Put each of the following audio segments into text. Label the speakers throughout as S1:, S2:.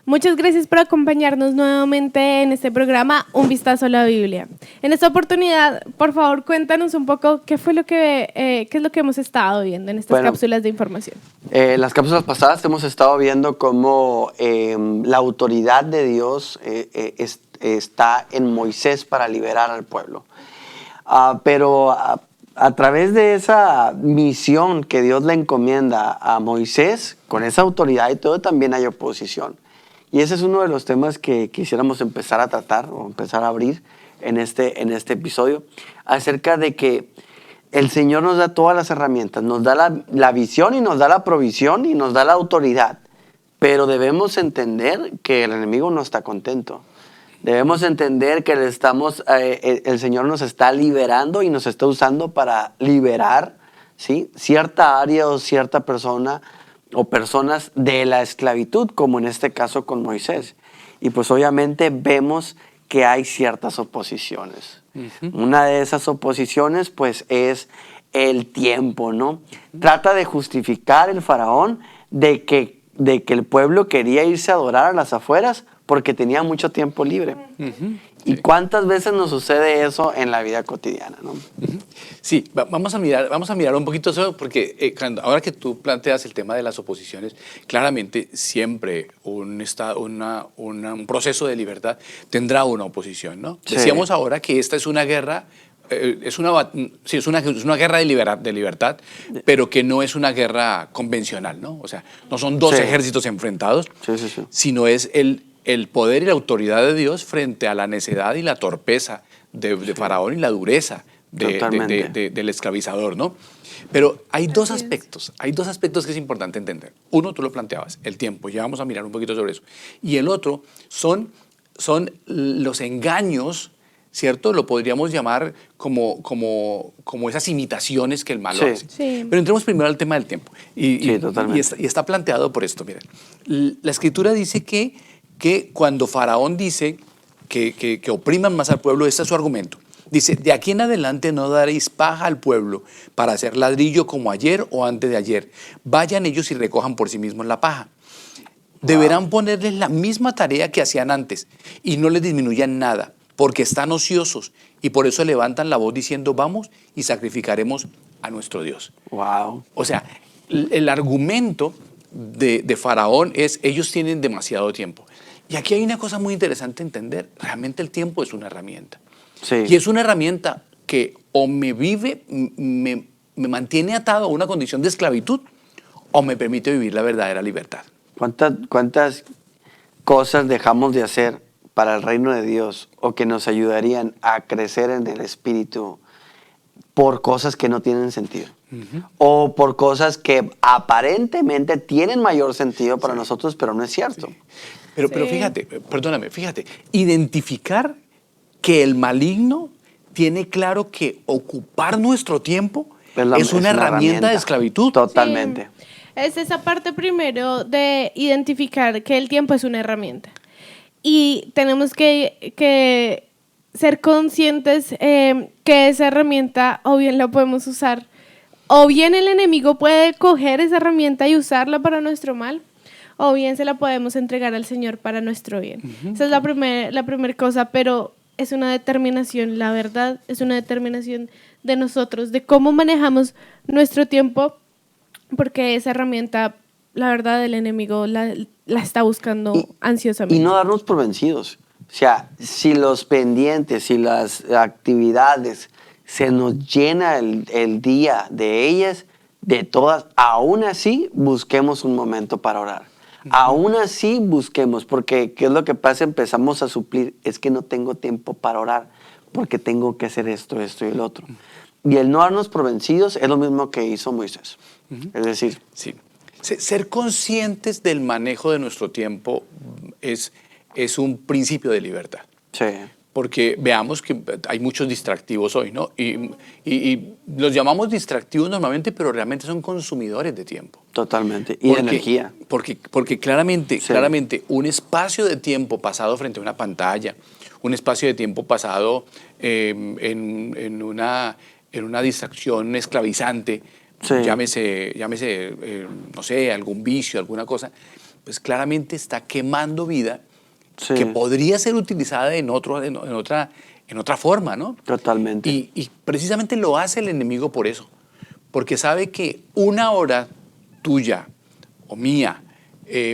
S1: Muchas gracias por acompañarnos nuevamente en este programa Un Vistazo a la Biblia. En esta oportunidad, por favor, cuéntanos un poco qué es lo que hemos estado viendo en estas cápsulas de información.
S2: Las cápsulas pasadas hemos estado viendo cómo la autoridad de Dios está en Moisés para liberar al pueblo. Pero a través de esa misión que Dios le encomienda a Moisés, con esa autoridad y todo, también hay oposición. Y ese es uno de los temas que quisiéramos empezar a tratar o empezar a abrir en este episodio, acerca de que el Señor nos da todas las herramientas, nos da la visión y nos da la provisión y nos da la autoridad, pero debemos entender que el enemigo no está contento. Debemos entender que el Señor nos está liberando y nos está usando para liberar, ¿sí?, cierta área o cierta persona o personas de la esclavitud, como en este caso con Moisés. Y pues obviamente vemos que hay ciertas oposiciones. Una de esas oposiciones pues es el tiempo, ¿no? Trata de justificar el faraón de que el pueblo quería irse a adorar a las afueras porque tenía mucho tiempo libre. ¿Y cuántas veces nos sucede eso en la vida cotidiana, no?
S3: Sí, vamos a mirar un poquito eso, porque ahora que tú planteas el tema de las oposiciones, claramente siempre un proceso de libertad tendrá una oposición, ¿no? Sí. Decíamos ahora que esta es una guerra, es una guerra de libertad, pero que no es una guerra convencional, ¿no? O sea, no son dos ejércitos enfrentados, sino es el poder y la autoridad de Dios frente a la necedad y la torpeza de Faraón y la dureza del esclavizador, ¿no? Pero hay dos aspectos que es importante entender. Uno, tú lo planteabas, el tiempo, ya vamos a mirar un poquito sobre eso. Y el otro son los engaños, ¿cierto? Lo podríamos llamar como esas imitaciones que el malo hace. Sí. Pero entremos primero al tema del tiempo. Y está planteado por esto, miren. La Escritura dice que cuando Faraón dice que opriman más al pueblo, este es su argumento. Dice, de aquí en adelante no daréis paja al pueblo para hacer ladrillo como ayer o antes de ayer. Vayan ellos y recojan por sí mismos la paja. Deberán ponerles la misma tarea que hacían antes y no les disminuyan nada, porque están ociosos y por eso levantan la voz diciendo, vamos y sacrificaremos a nuestro Dios.
S2: Wow.
S3: O sea, el argumento de Faraón es, ellos tienen demasiado tiempo. Y aquí hay una cosa muy interesante a entender. Realmente el tiempo es una herramienta. Sí. Y es una herramienta que o me mantiene atado a una condición de esclavitud o me permite vivir la verdadera libertad.
S2: ¿Cuántas cosas dejamos de hacer para el reino de Dios o que nos ayudarían a crecer en el espíritu por cosas que no tienen sentido? O por cosas que aparentemente tienen mayor sentido para nosotros, pero no es cierto.
S3: Sí. Pero fíjate, identificar que el maligno tiene claro que ocupar nuestro tiempo es una herramienta de esclavitud.
S2: Totalmente.
S1: Sí. Es esa parte primero de identificar que el tiempo es una herramienta. Y tenemos que ser conscientes que esa herramienta o bien la podemos usar, o bien el enemigo puede coger esa herramienta y usarla para nuestro mal, o bien se la podemos entregar al Señor para nuestro bien. Esa es la primera cosa, pero es una determinación, la verdad, es una determinación de nosotros, de cómo manejamos nuestro tiempo, porque esa herramienta, la verdad, el enemigo la está buscando ansiosamente.
S2: Y no darnos por vencidos. O sea, si los pendientes, si las actividades se nos llena el día de ellas, de todas, aún así busquemos un momento para orar. Aún así busquemos, porque ¿qué es lo que pasa? Empezamos a suplir, es que no tengo tiempo para orar, porque tengo que hacer esto y el otro. Y el no darnos por vencidos es lo mismo que hizo Moisés. Es decir,
S3: sí. Ser conscientes del manejo de nuestro tiempo es un principio de libertad.
S2: Sí.
S3: Porque veamos que hay muchos distractivos hoy, ¿no? Y los llamamos distractivos normalmente, pero realmente son consumidores de tiempo.
S2: Totalmente. Y de energía.
S3: Porque claramente un espacio de tiempo pasado frente a una pantalla, un espacio de tiempo pasado en una distracción esclavizante, llámese no sé, algún vicio, alguna cosa, pues claramente está quemando vida
S2: Sí.
S3: que podría ser utilizada en otra forma, ¿no?
S2: Totalmente.
S3: Y precisamente lo hace el enemigo por eso, porque sabe que una hora tuya o mía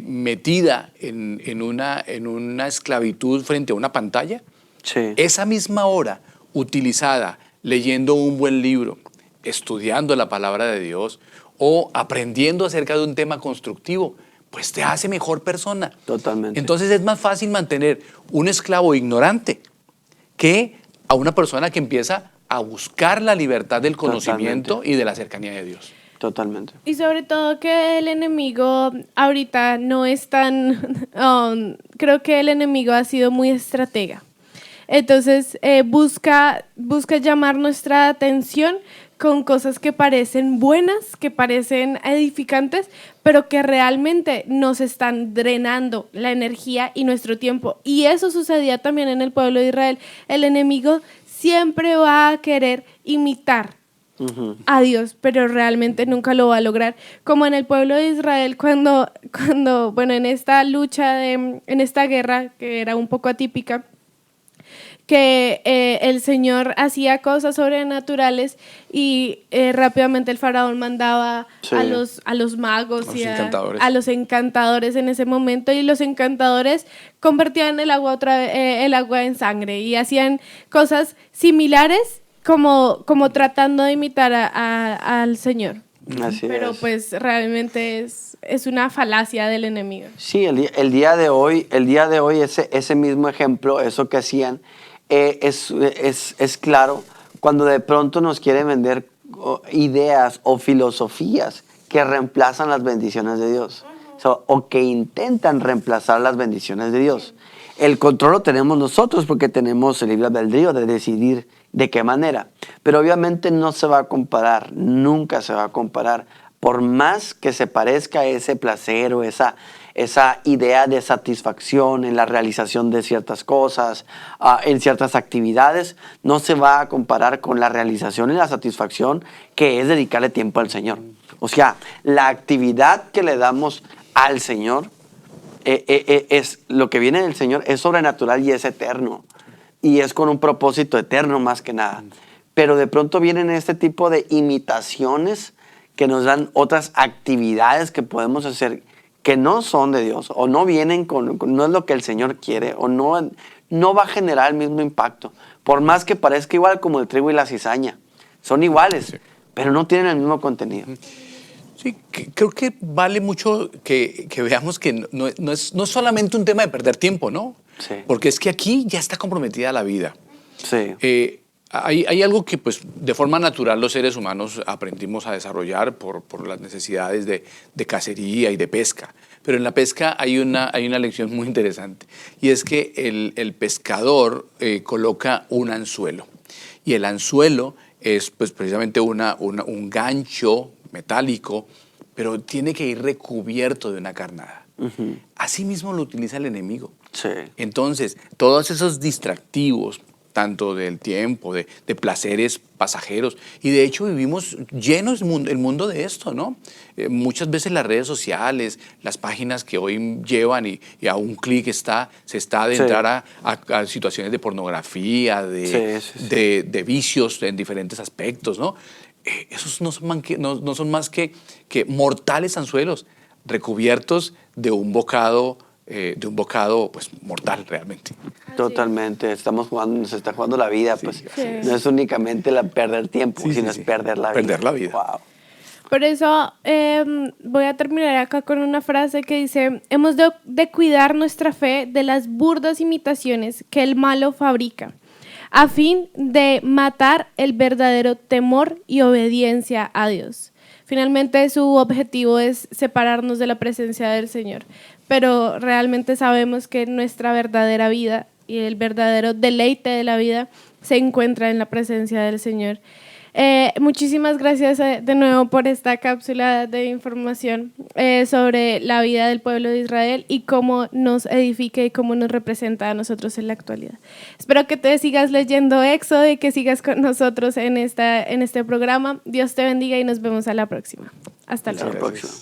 S3: metida en una esclavitud frente a una pantalla,
S2: Sí.
S3: esa misma hora utilizada leyendo un buen libro, estudiando la palabra de Dios o aprendiendo acerca de un tema constructivo, pues te hace mejor persona.
S2: Totalmente.
S3: Entonces es más fácil mantener un esclavo ignorante que a una persona que empieza a buscar la libertad del conocimiento y de la cercanía de Dios.
S2: Totalmente.
S1: Y sobre todo que el enemigo ahorita no es tan... creo que el enemigo ha sido muy estratega. Entonces busca llamar nuestra atención con cosas que parecen buenas, que parecen edificantes, pero que realmente nos están drenando la energía y nuestro tiempo. Y eso sucedía también en el pueblo de Israel. El enemigo siempre va a querer imitar a Dios, pero realmente nunca lo va a lograr. Como en el pueblo de Israel, cuando bueno, en esta lucha, en esta guerra, que era un poco atípica, que el Señor hacía cosas sobrenaturales y rápidamente el faraón mandaba
S2: Sí.
S1: a los magos
S3: A
S1: y
S3: los encantadores.
S1: a los encantadores en ese momento, y los encantadores convertían el agua en sangre y hacían cosas similares como tratando de imitar al Señor.
S2: Así
S1: Pero
S2: es.
S1: pues realmente es una falacia del enemigo.
S2: Sí, el día de hoy ese mismo ejemplo, eso que hacían, es claro cuando de pronto nos quieren vender ideas o filosofías que reemplazan las bendiciones de Dios. O que intentan reemplazar las bendiciones de Dios. El control lo tenemos nosotros porque tenemos el libre albedrío de decidir de qué manera. Pero obviamente no se va a comparar, nunca se va a comparar. Por más que se parezca a ese placer o esa idea de satisfacción en la realización de ciertas cosas, en ciertas actividades, no se va a comparar con la realización y la satisfacción que es dedicarle tiempo al Señor. O sea, la actividad que le damos al Señor es lo que viene del Señor, es sobrenatural y es eterno. Y es con un propósito eterno más que nada. Pero de pronto vienen este tipo de imitaciones que nos dan otras actividades que podemos hacer que no son de Dios o no vienen no es lo que el Señor quiere o no va a generar el mismo impacto. Por más que parezca igual como el trigo y la cizaña. Son iguales, sí, pero no tienen el mismo contenido.
S3: Sí, creo que vale mucho que veamos que no es solamente un tema de perder tiempo, ¿no?
S2: Sí.
S3: Porque es que aquí ya está comprometida la vida.
S2: Sí.
S3: Hay algo que pues de forma natural los seres humanos aprendimos a desarrollar por las necesidades de cacería y de pesca. Pero en la pesca hay una lección muy interesante, y es que el pescador coloca un anzuelo, y el anzuelo es pues precisamente un gancho metálico, pero tiene que ir recubierto de una carnada. Uh-huh. Así mismo lo utiliza el enemigo.
S2: Sí.
S3: Entonces, todos esos distractivos, tanto del tiempo, de placeres pasajeros, y de hecho vivimos llenos el mundo de esto, ¿no? Muchas veces las redes sociales, las páginas que hoy llevan y a un clic se está de entrar a situaciones de pornografía, de vicios en diferentes aspectos, ¿no? Esos no son más que mortales anzuelos recubiertos de un bocado pues mortal realmente.
S2: Totalmente, nos está jugando la vida,
S3: Sí,
S2: pues
S1: sí.
S2: No es únicamente perder tiempo, sino es perder la vida.
S3: Perder la vida.
S2: Wow.
S1: Por eso voy a terminar acá con una frase que dice: hemos de cuidar nuestra fe de las burdas imitaciones que el malo fabrica, a fin de matar el verdadero temor y obediencia a Dios. Finalmente su objetivo es separarnos de la presencia del Señor, pero realmente sabemos que nuestra verdadera vida y el verdadero deleite de la vida se encuentra en la presencia del Señor. Muchísimas gracias de nuevo por esta cápsula de información sobre la vida del pueblo de Israel y cómo nos edifica y cómo nos representa a nosotros en la actualidad. Espero que te sigas leyendo Éxodo y que sigas con nosotros en este programa. Dios te bendiga y nos vemos a la próxima. Hasta luego.
S2: Hasta la próxima.